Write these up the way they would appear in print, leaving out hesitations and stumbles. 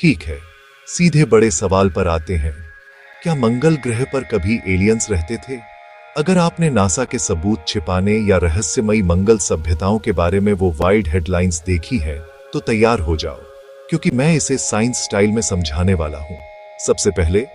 ठीक है, सीधे बड़े सवाल पर आते हैं। क्या मंगल ग्रह पर कभी एलियंस रहते थे? अगर आपने नासा के सबूत छिपाने या रहस्यमयी मंगल सभ्यताओं के बारे में वो वाइड हेडलाइंस देखी है, तो तैयार हो जाओ, क्योंकि मैं इसे साइंस स्टाइल में समझाने वाला हूं। सबसे पहले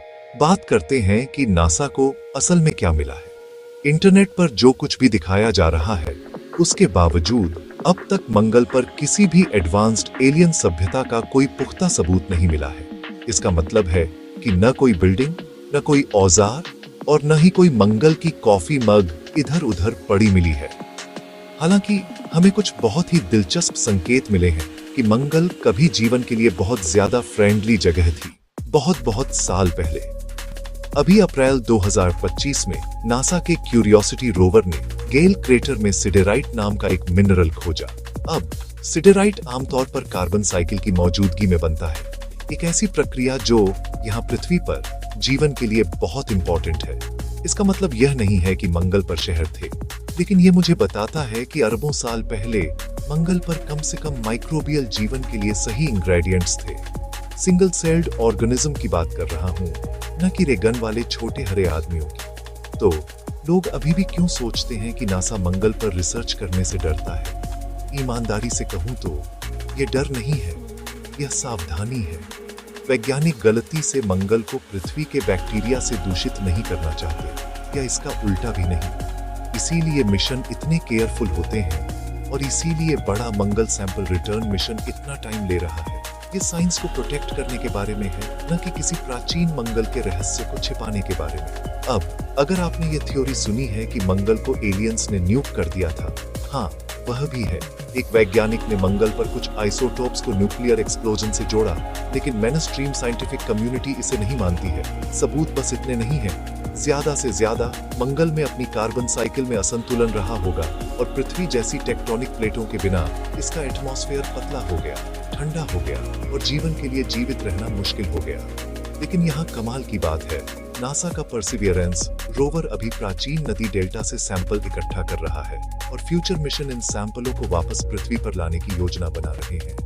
बात करते हैं कि नासा को असल में क्या मिला है। इंटरनेट पर जो कुछ भी दिखाया जा रहा है, उसके बावजूद अब तक मंगल पर किसी भी एडवांस्ड एलियन सभ्यता का कोई पुख्ता सबूत नहीं मिला है। इसका मतलब है कि न कोई बिल्डिंग, न कोई औजार और न ही कोई मंगल की कॉफी मग इधर उधर पड़ी मिली है। हालांकि हमें कुछ बहुत ही दिलचस्प संकेत मिले हैं कि मंगल कभी जीवन के लिए बहुत ज्यादा फ्रेंडली जगह थी, बहुत बहुत साल पहले। अभी अप्रैल 2025 में नासा के क्यूरियोसिटी रोवर ने गेल क्रेटर में सिडेराइट नाम का एक मिनरल खोजा। अब सिडेराइट आमतौर पर कार्बन साइकिल की मौजूदगी में बनता है, एक ऐसी प्रक्रिया जो यहाँ पृथ्वी पर जीवन के लिए बहुत इंपॉर्टेंट है। इसका मतलब यह नहीं है कि मंगल पर शहर थे, लेकिन यह मुझे बताता है कि अरबों साल पहले मंगल पर कम से कम माइक्रोबियल जीवन के लिए सही इंग्रेडिएंट्स थे। सिंगल सेल्ड ऑर्गेनिज्म की बात कर रहा हूँ, न कि रेगन वाले छोटे हरे आदमियों की। तो लोग अभी भी क्यों सोचते हैं कि नासा मंगल पर रिसर्च करने से डरता है? ईमानदारी से कहूं तो यह डर नहीं है, यह सावधानी है। वैज्ञानिक गलती से मंगल को पृथ्वी के बैक्टीरिया से दूषित नहीं करना चाहते, या इसका उल्टा भी नहीं। इसीलिए मिशन इतने केयरफुल होते हैं और इसीलिए बड़ा मंगल सैंपल रिटर्न मिशन इतना टाइम ले रहा है। ये साइंस को प्रोटेक्ट करने के बारे में है, न कि किसी प्राचीन मंगल के रहस्य को छिपाने के बारे में। अब अगर आपने ये थ्योरी सुनी है कि मंगल को एलियंस ने न्यूक कर दिया था, हाँ, वह भी है। एक वैज्ञानिक ने मंगल पर कुछ आइसोटोप्स को न्यूक्लियर एक्सप्लोजन से जोड़ा, लेकिन मेनस्ट्रीम साइंटिफिक कम्युनिटी इसे नहीं मानती है। सबूत बस इतने नहीं है। ज्यादा से ज्यादा मंगल में अपनी कार्बन साइकिल में असंतुलन रहा होगा और पृथ्वी जैसी टेक्टोनिक प्लेटों के बिना इसका एटमॉस्फेयर पतला हो गया, ठंडा हो गया और जीवन के लिए जीवित रहना मुश्किल हो गया। लेकिन यहाँ कमाल की बात है, नासा का परसिवियरेंस रोवर अभी प्राचीन नदी डेल्टा से सैंपल इकट्ठा कर रहा है और फ्यूचर मिशन इन सैंपलों को वापस पृथ्वी पर लाने की योजना बना रहे हैं।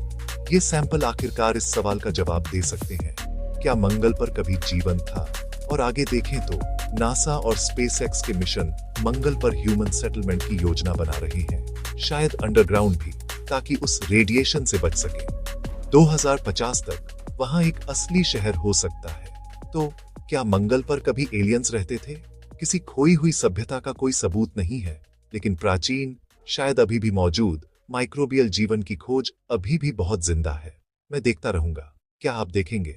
ये सैंपल आखिरकार इस सवाल का जवाब दे सकते हैं, क्या मंगल पर कभी जीवन था? और आगे देखें तो नासा और स्पेसएक्स के मिशन मंगल पर ह्यूमन सेटलमेंट की योजना बना रहे हैं, शायद अंडरग्राउंड भी, ताकि उस रेडिएशन से बच सके। 2050 तक वहां एक असली शहर हो सकता है। तो क्या मंगल पर कभी एलियंस रहते थे? किसी खोई हुई सभ्यता का कोई सबूत नहीं है, लेकिन प्राचीन, शायद अभी भी मौजूद माइक्रोबियल जीवन की खोज अभी भी बहुत जिंदा है। मैं देखता रहूंगा। क्या आप देखेंगे?